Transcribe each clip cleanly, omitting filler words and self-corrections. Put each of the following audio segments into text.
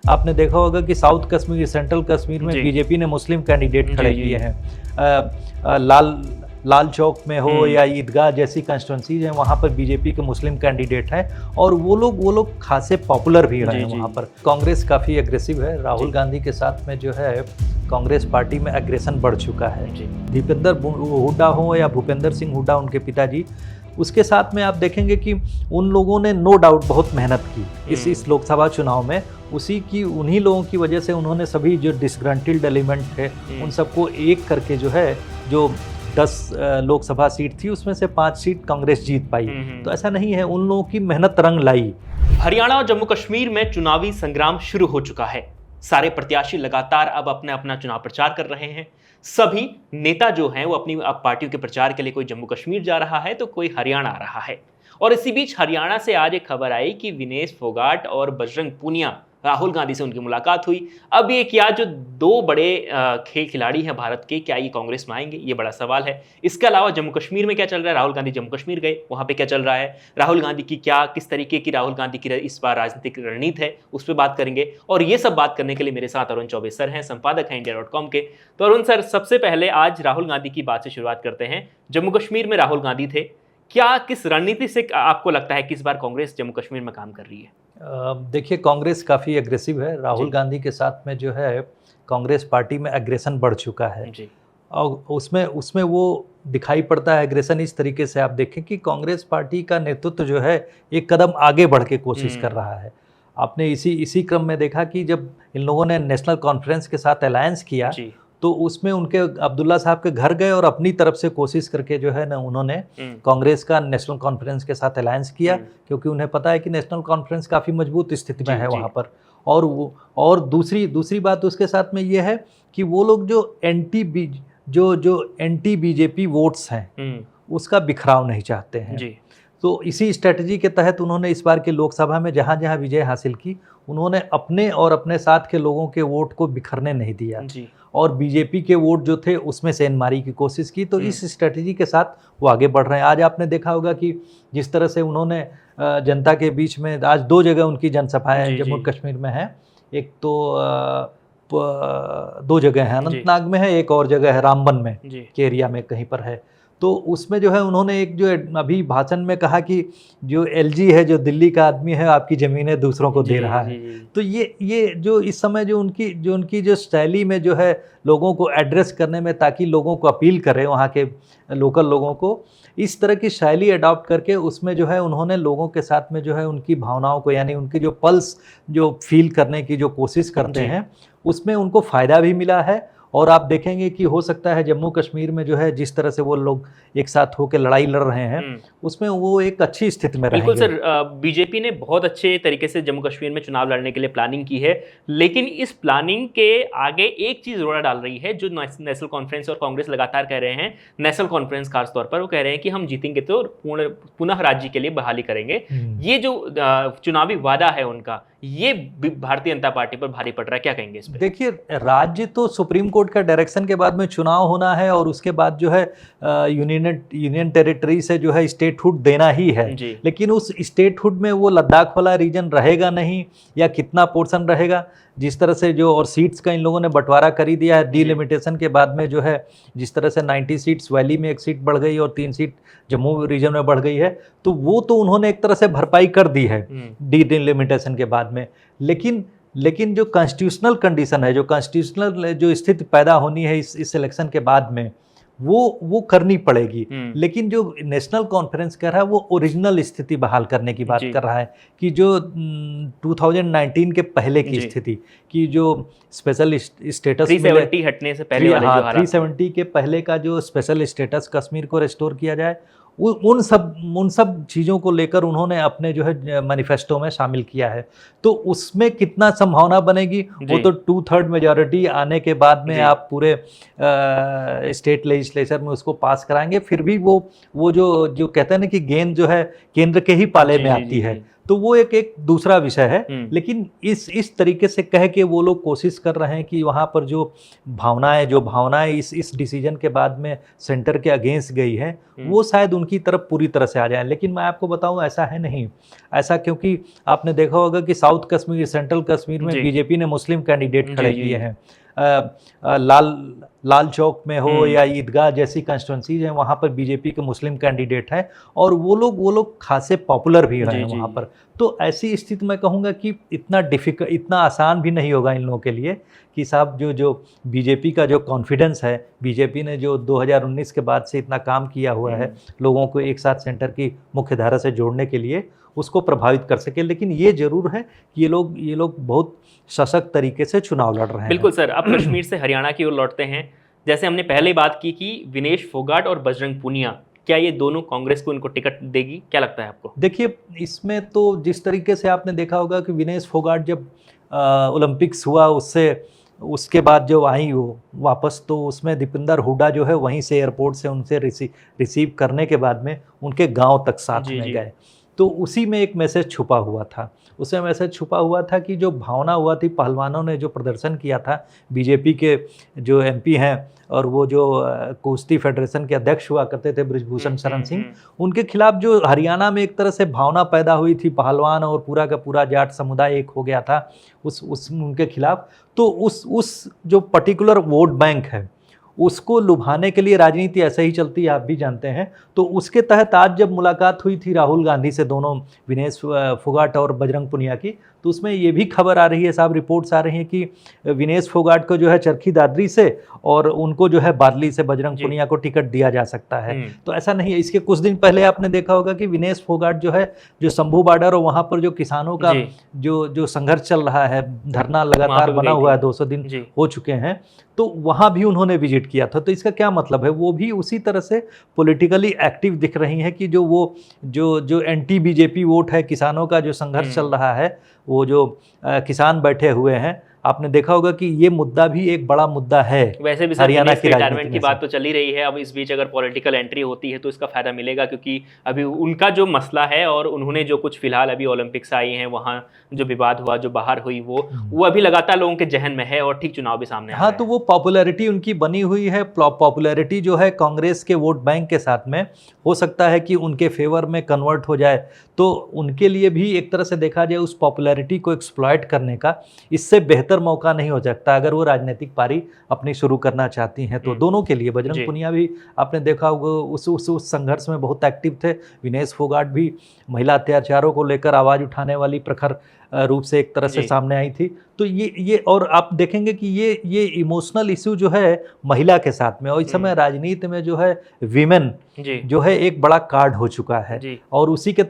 आपने देखा होगा कि साउथ कश्मीर, सेंट्रल कश्मीर में बीजेपी ने मुस्लिम कैंडिडेट खड़े किए हैं। लाल चौक में हो या ईदगाह जैसी कंस्टिट्यूंसीज हैं, वहाँ पर बीजेपी के मुस्लिम कैंडिडेट हैं और वो लोग खासे पॉपुलर भी रहे हैं वहाँ पर। कांग्रेस काफ़ी एग्रेसिव है, राहुल गांधी के साथ में जो है कांग्रेस पार्टी में एग्रेशन बढ़ चुका है। दीपेंद्र हुड्डा हो या भूपेंद्र सिंह हुड्डा उनके पिताजी, उसके साथ में आप देखेंगे कि उन लोगों ने नो डाउट बहुत मेहनत की इस लोकसभा चुनाव में। उन्हीं लोगों की वजह से उन्होंने सभी जो डिसग्रंटिल्ड एलिमेंट थे उन सबको एक करके जो है, जो 10 लोकसभा सीट थी उसमें से 5 सीट कांग्रेस जीत पाई। तो ऐसा नहीं है, उन लोगों की मेहनत रंग लाई। हरियाणा और जम्मू कश्मीर में चुनावी संग्राम शुरू हो चुका है। सारे प्रत्याशी लगातार अब अपना चुनाव प्रचार कर रहे हैं। सभी नेता जो हैं वो अपनी पार्टियों के प्रचार के लिए, कोई जम्मू कश्मीर जा रहा है तो कोई हरियाणा आ रहा है। और इसी बीच हरियाणा से आज एक खबर आई कि विनेश फोगाट और बजरंग पूनिया, राहुल गांधी से उनकी मुलाकात हुई। अब ये क्या जो 2 बड़े खेल खिलाड़ी हैं भारत के, क्या ये कांग्रेस में आएंगे, ये बड़ा सवाल है। इसके अलावा जम्मू कश्मीर में क्या चल रहा है, राहुल गांधी जम्मू कश्मीर गए, वहाँ पे क्या चल रहा है, राहुल गांधी की किस तरीके की राहुल गांधी की इस बार राजनीतिक रणनीति है, उस पर बात करेंगे। और ये सब बात करने के लिए मेरे साथ अरुण चौबे सर हैं, संपादक हैं इंडिया.com के। तो अरुण सर, सबसे पहले आज राहुल गांधी की बात से शुरुआत करते हैं। जम्मू कश्मीर में राहुल गांधी थे, क्या किस रणनीति से आपको लगता है कि इस बार कांग्रेस जम्मू कश्मीर में काम कर रही है? देखिए, कांग्रेस काफ़ी एग्रेसिव है। राहुल गांधी के साथ में जो है कांग्रेस पार्टी में एग्रेशन बढ़ चुका है और उसमें वो दिखाई पड़ता है एग्रेशन इस तरीके से। आप देखें कि कांग्रेस पार्टी का नेतृत्व जो है एक कदम आगे बढ़ के कोशिश कर रहा है। आपने इसी क्रम में देखा कि जब इन लोगों ने नेशनल कॉन्फ्रेंस के साथ अलायंस किया तो उसमें उनके अब्दुल्ला साहब के घर गए और अपनी तरफ से कोशिश करके जो है ना उन्होंने कांग्रेस का नेशनल कॉन्फ्रेंस के साथ अलायंस किया, क्योंकि उन्हें पता है कि नेशनल कॉन्फ्रेंस काफ़ी मजबूत स्थिति में है वहाँ पर। और दूसरी बात उसके साथ में ये है कि वो लोग जो एंटी बीजेपी वोट्स हैं उसका बिखराव नहीं चाहते हैं। तो इसी स्ट्रेटजी के तहत उन्होंने इस बार के लोकसभा में जहाँ जहाँ विजय हासिल की, उन्होंने अपने और अपने साथ के लोगों के वोट को बिखरने नहीं दिया और बीजेपी के वोट जो थे उसमें से एनमारी की कोशिश की। तो इस स्ट्रेटजी के साथ वो आगे बढ़ रहे हैं। आज आपने देखा होगा कि जिस तरह से उन्होंने जनता के बीच में, आज 2 जगह उनकी जनसभाएं जम्मू कश्मीर में है। एक तो 2 जगह है, अनंतनाग में है, एक और जगह है रामबन में के एरिया में कहीं पर है। तो उसमें जो है उन्होंने एक जो अभी भाषण में कहा कि जो एलजी है, जो दिल्ली का आदमी है, आपकी ज़मीनें दूसरों को दे रहा है। तो ये जो इस समय जो उनकी जो शैली में जो है लोगों को एड्रेस करने में, ताकि लोगों को अपील करें, वहाँ के लोकल लोगों को, इस तरह की शैली अडॉप्ट करके उसमें जो है उन्होंने लोगों के साथ में जो है उनकी भावनाओं को, यानी उनकी जो पल्स जो फील करने की जो कोशिश करते हैं, उसमें उनको फ़ायदा भी मिला है। और आप देखेंगे कि हो सकता है जम्मू कश्मीर में जो है जिस तरह से वो लोग एक साथ होकर लड़ाई लड़ रहे हैं उसमें वो एक अच्छी स्थिति में रहेंगे। बिल्कुल सर, बीजेपी ने बहुत अच्छे तरीके से जम्मू कश्मीर में चुनाव लड़ने के लिए प्लानिंग की है, लेकिन इस प्लानिंग के आगे एक चीज़ रोड़ा डाल रही है, जो नेशनल कॉन्फ्रेंस और कांग्रेस लगातार कह रहे हैं। नेशनल कॉन्फ्रेंस खासतौर पर वो कह रहे हैं कि हम जीतेंगे तो पुनः राज्य के लिए बहाली करेंगे। ये जो चुनावी वादा है उनका, ये भारतीय जनता पार्टी पर भारी पड़ रहा है, क्या कहेंगे इस पर? देखिए, राज्य तो सुप्रीम कोर्ट का डायरेक्शन के बाद में चुनाव होना है और उसके बाद जो है यूनियन टेरिटरी से जो है स्टेटहुड देना ही है। लेकिन उस स्टेटहुड में वो लद्दाख वाला रीजन रहेगा नहीं, या कितना पोर्शन रहेगा, जिस तरह से जो और सीट्स का इन लोगों ने बंटवारा कर ही दिया है डीलिमिटेशन के बाद में, जो है जिस तरह से 90 सीट्स वैली में 1 सीट बढ़ गई और 3 सीट जम्मू रीजन में बढ़ गई है, तो वो तो उन्होंने एक तरह से भरपाई कर दी है डीलिमिटेशन के बाद में। लेकिन जो कॉन्स्टिट्यूशनल कंडीशन है, जो कॉन्स्टिट्यूशनल जो स्थिति पैदा होनी है इस इलेक्शन के बाद में, वो करनी पड़ेगी। लेकिन जो नेशनल कॉन्फ्रेंस कर रहा है वो ओरिजिनल स्थिति बहाल करने की बात कर रहा है, कि जो 2019 के पहले की स्थिति की जो स्पेशल स्टेटस 370 हटने से पहले वाले जो हालात 370 के पहले का जो स्पेशल स्टेटस कश्मीर को रिस्टोर किया जाए, उन सब चीज़ों को लेकर उन्होंने अपने जो है मैनिफेस्टो में शामिल किया है। तो उसमें कितना संभावना बनेगी, वो तो 2/3 मेजॉरिटी आने के बाद में आप पूरे स्टेट लेजिस्लेचर में उसको पास कराएंगे। फिर भी वो जो कहते हैं ना कि गेंद जो है केंद्र के ही पाले में आती है, तो वो एक दूसरा विषय है। लेकिन इस तरीके से कह के वो लोग कोशिश कर रहे हैं कि वहाँ पर जो भावनाएं इस डिसीजन के बाद में सेंटर के अगेंस्ट गई है वो शायद उनकी तरफ पूरी तरह से आ जाए। लेकिन मैं आपको बताऊं ऐसा है नहीं, ऐसा क्योंकि आपने देखा होगा कि साउथ कश्मीर, सेंट्रल कश्मीर में बीजेपी ने मुस्लिम कैंडिडेट खड़े किए हैं। लाल चौक में हो या ईदगाह जैसी कंस्टिट्यूंसीज हैं, वहाँ पर बीजेपी के मुस्लिम कैंडिडेट हैं और वो लोग खासे पॉपुलर भी रहे हैं वहाँ पर। तो ऐसी स्थिति में कहूँगा कि इतना आसान भी नहीं होगा इन लोगों के लिए कि साहब जो बीजेपी का जो कॉन्फिडेंस है, बीजेपी ने जो 2019 के बाद से इतना काम किया हुआ है लोगों को एक साथ सेंटर की मुख्य धारा से जोड़ने के लिए, उसको प्रभावित कर सके। लेकिन ये जरूर है कि ये लोग बहुत सशक्त तरीके से चुनाव लड़ रहे हैं। बिल्कुल सर। अब कश्मीर से हरियाणा की ओर लौटते हैं। जैसे हमने पहले बात की कि विनेश फोगाट और बजरंग पूनिया, क्या ये दोनों कांग्रेस को इनको टिकट देगी, क्या लगता है आपको? देखिए, इसमें तो जिस तरीके से आपने देखा होगा कि विनेश फोगाट जब ओलंपिक्स हुआ उसके बाद जो आई वो वापस, तो उसमें दीपेंद्र हुड्डा जो है वहीं से एयरपोर्ट से उनसे रिसीव करने के बाद में उनके गांव तक साथ में गए। तो उसी में एक मैसेज छुपा हुआ था। उसमें मैसेज छुपा हुआ था कि जो भावना हुआ थी, पहलवानों ने जो प्रदर्शन किया था, बीजेपी के जो एमपी हैं और वो जो कुश्ती फेडरेशन के अध्यक्ष हुआ करते थे ब्रिजभूषण शरण सिंह, उनके खिलाफ जो हरियाणा में एक तरह से भावना पैदा हुई थी, पहलवान और पूरा का पूरा जाट समुदाय एक हो गया था उनके खिलाफ। तो उस जो पर्टिकुलर वोट बैंक है उसको लुभाने के लिए राजनीति ऐसे ही चलती है, आप भी जानते हैं। तो उसके तहत आज जब मुलाकात हुई थी राहुल गांधी से, दोनों विनेश फोगाट और बजरंग पुनिया की, तो उसमें ये भी खबर आ रही है साहब, रिपोर्ट्स आ रही हैं कि विनेश फोगाट को जो है चरखी दादरी से और उनको जो है बादली से बजरंग पुनिया को टिकट दिया जा सकता है। तो ऐसा नहीं है। इसके कुछ दिन पहले आपने देखा होगा कि विनेश फोगाट जो है जो शंभू बॉर्डर और वहाँ पर जो किसानों का जो संघर्ष चल रहा है, धरना लगातार बना हुआ है, 200 दिन हो चुके हैं, तो वहाँ भी उन्होंने विजिट किया था। तो इसका क्या मतलब है, वो भी उसी तरह से पॉलिटिकली एक्टिव दिख रही हैं कि जो एंटी बीजेपी वोट है, किसानों का जो संघर्ष चल रहा है, वो जो किसान बैठे हुए हैं, आपने देखा होगा कि ये मुद्दा भी एक बड़ा मुद्दा है। वैसे भी हरियाणा की रिटायरमेंट की बात तो चली रही है। अब इस बीच अगर पॉलिटिकल एंट्री होती है तो इसका फायदा मिलेगा, क्योंकि अभी उनका जो मसला है और उन्होंने जो कुछ फिलहाल अभी ओलंपिक्स आई हैं, वहाँ जो विवाद हुआ, जो बाहर हुई, वो अभी लगातार लोगों के जहन में है और ठीक चुनाव भी सामने आ रहा है। तो वो पॉपुलैरिटी उनकी बनी हुई है। पॉपुलैरिटी जो है कांग्रेस के वोट बैंक के साथ में हो सकता है कि उनके फेवर में कन्वर्ट हो जाए। तो उनके लिए भी एक तरह से देखा जाए उस पॉपुलैरिटी को एक्सप्लॉइट करने का इससे बेहतर मौका नहीं हो सकता अगर वो राजनीतिक पारी अपनी शुरू करना चाहती हैं। तो दोनों के लिए, बजरंग पुनिया भी आपने देखा होगा उस संघर्ष में बहुत एक्टिव थे। विनेश फोगाट भी महिला अत्याचारों को लेकर आवाज़ उठाने वाली प्रखर रूप से एक तरह से सामने आई थी। तो ये और आप देखेंगे कि ये इमोशनल इशू जो है महिला के साथ में, और इस समय राजनीति में जो है विमेन जो है एक बड़ा कार्ड हो चुका है। और उसी के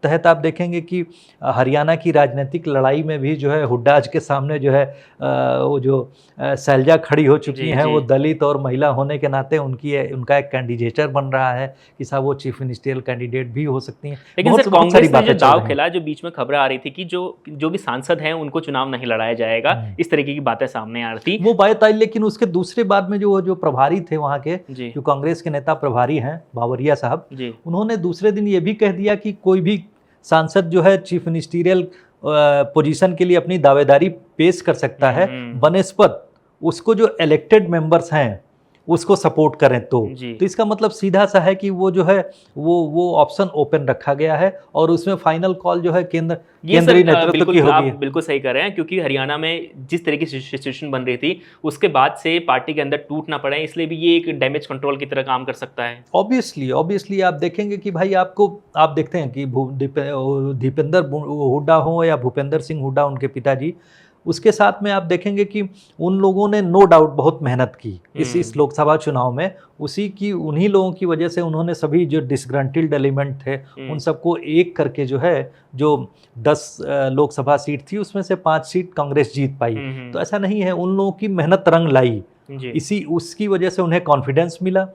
तहत आप देखेंगे कि हरियाणा की राजनीतिक लड़ाई में भी जो है हुड्डा के सामने जो है वो जो शैलजा खड़ी हो चुकी हैं, वो दलित और महिला होने के नाते उनका एक कैंडिडेटर बन रहा है कि साहब वो चीफ मिनिस्ट्रियल कैंडिडेट भी हो सकती हैं। लेकिन सर, कांग्रेस ने जो दाव खेला, जो बीच में खबरें आ रही थी कि जो भी सांसद हैं उनको चुनाव नहीं लड़ाया जाएगा, इस तरीके की बातें सामने आ रही थी, वो बात आई। लेकिन उसके दूसरे बाद में जो प्रभारी थे वहाँ के, जो कांग्रेस के नेता प्रभारी हैं बावरिया साहब, उन्होंने दूसरे दिन ये भी कह दिया कि कोई भी सांसद जो है चीफ मिनिस्टीरियल पोजीशन के लिए अपनी दावेदारी पेश कर सकता है, बनस्पत उसको जो इलेक्टेड मेंबर्स हैं उसको सपोर्ट करें। तो इसका मतलब सीधा सा है कि वो जो है वो ऑप्शन ओपन रखा गया है और उसमें फाइनल कॉल जो है केंद्रीय नेतृत्व की होगी। आप बिल्कुल सही कर रहे हैं, क्योंकि हरियाणा में जिस तरह की सिचुएशन बन रही थी उसके बाद से पार्टी के अंदर टूट ना पड़े, इसलिए भी ये एक डैमेज कंट्रोल की तरह काम कर सकता है। ऑब्वियसली आप देखेंगे कि भाई आप देखते हैं कि दीपेंद्र हुड्डा हो या भूपेंद्र सिंह हुड्डा उनके पिताजी, उसके साथ में आप देखेंगे कि उन लोगों ने नो डाउट बहुत मेहनत की इस लोकसभा चुनाव में। उन्हीं लोगों की वजह से उन्होंने सभी जो डिसग्रंटिल्ड एलिमेंट थे उन सबको एक करके जो है जो 10 लोकसभा सीट थी उसमें से 5 सीट कांग्रेस जीत पाई। तो ऐसा नहीं है, उन लोगों की मेहनत रंग लाई, उसकी वजह से उन्हें कॉन्फिडेंस मिला।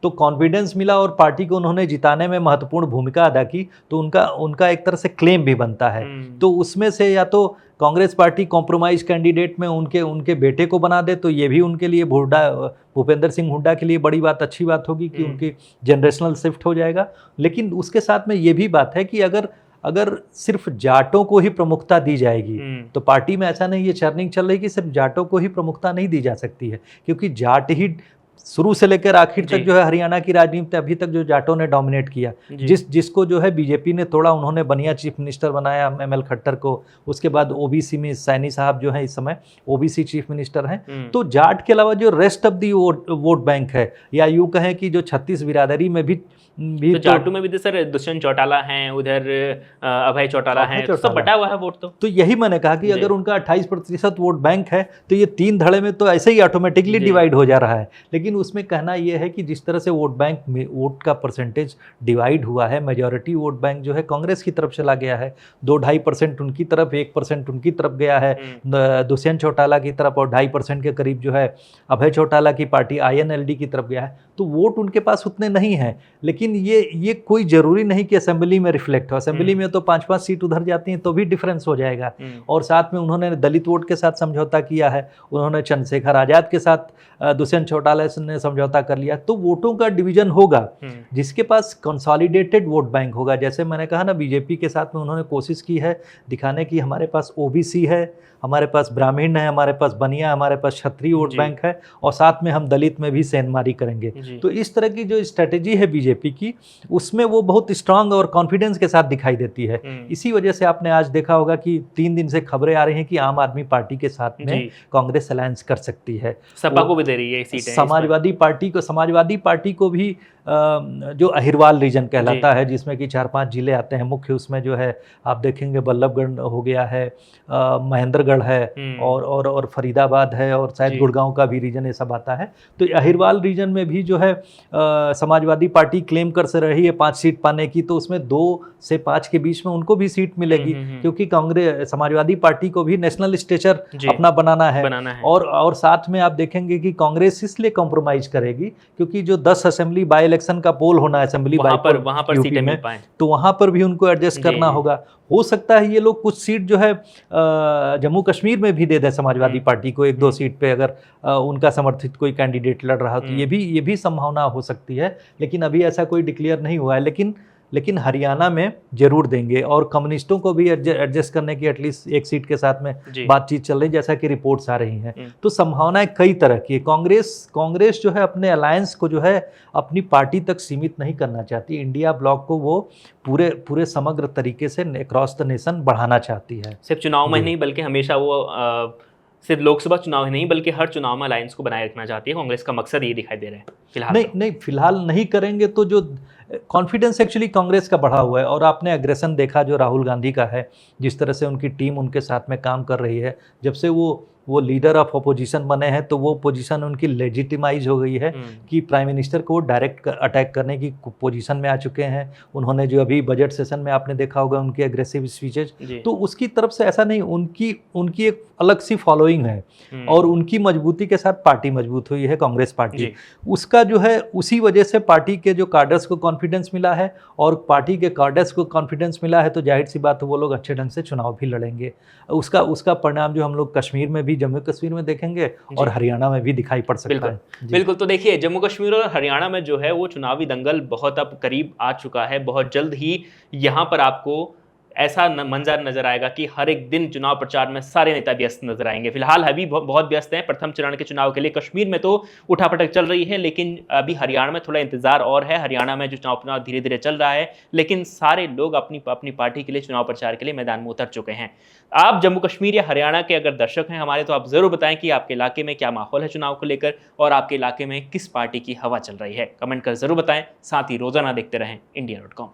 तो कॉन्फिडेंस मिला और पार्टी को उन्होंने जिताने में महत्वपूर्ण भूमिका अदा की, तो उनका एक तरह से क्लेम भी बनता है। तो उसमें से या तो कांग्रेस पार्टी कॉम्प्रोमाइज कैंडिडेट में उनके बेटे को बना दे, तो ये भी उनके लिए भूपेंद्र सिंह हुड्डा के लिए बड़ी बात, अच्छी बात होगी कि उनकी जनरेशनल शिफ्ट हो जाएगा। लेकिन उसके साथ में ये भी बात है कि अगर सिर्फ जाटों को ही प्रमुखता दी जाएगी तो पार्टी में ऐसा नहीं, ये चर्निंग चल रही कि सिर्फ जाटों को ही प्रमुखता नहीं दी जा सकती है, क्योंकि जाट ही शुरू से लेकर आखिर तक जो है हरियाणा की राजनीति अभी तक जो जाटों ने डोमिनेट किया, जिसको जो है बीजेपी ने तोड़ा, उन्होंने बनिया चीफ मिनिस्टर बनाया एमएल खट्टर को, उसके बाद ओबीसी में सैनी साहब जो है इस समय ओबीसी चीफ मिनिस्टर हैं। तो जाट के अलावा जो rest of the vote bank है, या यूँ कहें कि जो 36 बिरादरी में भी तो जाटों में भी तो सर दुष्यंत चौटाला हैं, उधर अभय चौटाला हैं, तो सब बटा हुआ है वोट। तो यही मैंने कहा कि अगर उनका 28% वोट बैंक है तो ये 3 धड़े में तो ऐसे ही ऑटोमेटिकली डिवाइड हो जा रहा है। लेकिन उसमें कहना यह है कि जिस तरह से वोट बैंक में वोट का परसेंटेज डिवाइड हुआ है, मेजॉरिटी वोट बैंक जो है कांग्रेस की तरफ चला गया है, 2-2.5% उनकी तरफ, 1% उनकी तरफ गया है दुष्यंत चौटाला की तरफ, और 2.5% के करीब जो है अभय चौटाला की पार्टी INLD की तरफ गया है। तो वोट उनके पास उतने नहीं हैं, लेकिन ये कोई जरूरी नहीं कि असेंबली में रिफ्लेक्ट हो। असेंबली में तो 5-5 सीट उधर जाती हैं तो भी डिफरेंस हो जाएगा। और साथ में उन्होंने दलित वोट के साथ समझौता किया है, उन्होंने चंद्रशेखर आजाद के साथ दुष्यंत चौटाला ने समझौता कर लिया, तो वोटों का डिवीजन होगा जिसके पास कंसोलिडेटेड वोट बैंक होगा। जैसे मैंने कहा ना, बीजेपी के साथ में उन्होंने कोशिश की है दिखाने की हमारे पास ओबीसी है, हमारे पास ब्राह्मण है, हमारे पास बनिया, हमारे पास क्षत्रिय वोट बैंक है, और साथ में हम दलित में भी सेंधमारी करेंगे। तो इस तरह की जो स्ट्रेटेजी है बीजेपी की, उसमें वो बहुत स्ट्रांग और कॉन्फिडेंस के साथ दिखाई देती है। इसी वजह से आपने आज देखा होगा कि 3 दिन से खबरें आ रही हैं कि आम आदमी पार्टी के साथ में कांग्रेस अलायंस कर सकती है, सपा को भी दे रही है सीटें, समाजवादी पार्टी को भी जो अहिरवाल रीजन कहलाता है, जिसमें कि 4-5 जिले आते हैं मुख्य, उसमें जो है आप देखेंगे बल्लभगढ़ हो गया है, महेंद्रगढ़ है, और फरीदाबाद है, और शायद गुड़गांव का भी रीजन ये सब आता है। तो अहिरवाल रीजन में भी जो है समाजवादी पार्टी क्लेम कर से रही है 5 सीट पाने की, तो उसमें 2 से 5 के बीच में उनको भी सीट मिलेगी, क्योंकि कांग्रेस समाजवादी पार्टी को भी नेशनल स्टेचर अपना बनाना है। और साथ में आप देखेंगे कि कांग्रेस इसलिए कॉम्प्रोमाइज करेगी क्योंकि जो 10 असेंबली बाई इलेक्शन का पोल होना है असेंबली वहां पर सीटें मिल पाएं, तो वहां पर भी उनको एडजस्ट करना होगा। हो सकता है ये लोग कुछ सीट जो है जम्मू कश्मीर में भी दे दे समाजवादी पार्टी को, 1-2 सीट पे अगर उनका समर्थित कोई कैंडिडेट लड़ रहा, तो ये भी संभावना हो सकती है। लेकिन अभी ऐसा कोई डिक्लेयर नहीं हुआ है, लेकिन हरियाणा में जरूर देंगे, और कम्युनिस्टों को भी एडजस्ट करने की एटलीस्ट 1 सीट के साथ में बातचीत चल रही, जैसा कि रिपोर्ट्स आ रही हैं। तो संभावनाएं कई तरह की है। कांग्रेस जो है अपने अलायंस को जो है अपनी पार्टी तक सीमित नहीं करना चाहती, इंडिया ब्लॉक को वो पूरे समग्र तरीके से अक्रॉस द नेशन बढ़ाना चाहती है। सिर्फ चुनाव में नहीं बल्कि हमेशा वो सिर्फ लोकसभा चुनाव ही नहीं बल्कि हर चुनाव में अलायंस को बनाए रखना चाहती है। कांग्रेस का मकसद ये दिखाई दे रहा है फिलहाल। नहीं फिलहाल नहीं करेंगे तो जो कॉन्फिडेंस एक्चुअली कांग्रेस का बढ़ा हुआ है, और आपने एग्रेशन देखा जो राहुल गांधी का है, जिस तरह से उनकी टीम उनके साथ में काम कर रही है, जब से वो लीडर ऑफ अपोजिशन बने हैं, तो वो पोजीशन उनकी लेजिटिमाइज हो गई है कि प्राइम मिनिस्टर को डायरेक्ट अटैक करने की पोजीशन में आ चुके हैं। उन्होंने जो अभी बजट सेशन में आपने देखा होगा उनके एग्रेसिव स्पीचेज, तो उसकी तरफ से ऐसा नहीं, उनकी एक अलग सी फॉलोइंग है, और उनकी मजबूती के साथ पार्टी मजबूत हुई है कांग्रेस पार्टी। उसका जो है उसी वजह से पार्टी के जो कार्डर्स को कॉन्फिडेंस मिला है, और पार्टी के कार्डर्स को कॉन्फिडेंस मिला है, तो जाहिर सी बात है वो लोग अच्छे ढंग से चुनाव भी लड़ेंगे। उसका परिणाम जो हम लोग कश्मीर में भी, जम्मू कश्मीर में देखेंगे, और हरियाणा में भी दिखाई पड़ सकता है। बिल्कुल। तो देखिए, जम्मू कश्मीर और हरियाणा में जो है वो चुनावी दंगल बहुत अब करीब आ चुका है। बहुत जल्द ही यहाँ पर आपको ऐसा मंजर नजर आएगा कि हर एक दिन चुनाव प्रचार में सारे नेता व्यस्त नजर आएंगे। फिलहाल अभी बहुत व्यस्त हैं प्रथम चरण के चुनाव के लिए। कश्मीर में तो उठापटक चल रही है, लेकिन अभी हरियाणा में थोड़ा इंतजार और है। हरियाणा में जो चुनाव धीरे धीरे चल रहा है, लेकिन सारे लोग अपनी पार्टी के लिए चुनाव प्रचार के लिए मैदान में उतर चुके हैं। आप जम्मू कश्मीर या हरियाणा के अगर दर्शक हैं हमारे, तो आप जरूर बताएं कि आपके इलाके में क्या माहौल है चुनाव को लेकर, और आपके इलाके में किस पार्टी की हवा चल रही है। कमेंट कर जरूर बताएं। साथ ही रोजाना देखते रहें India.com।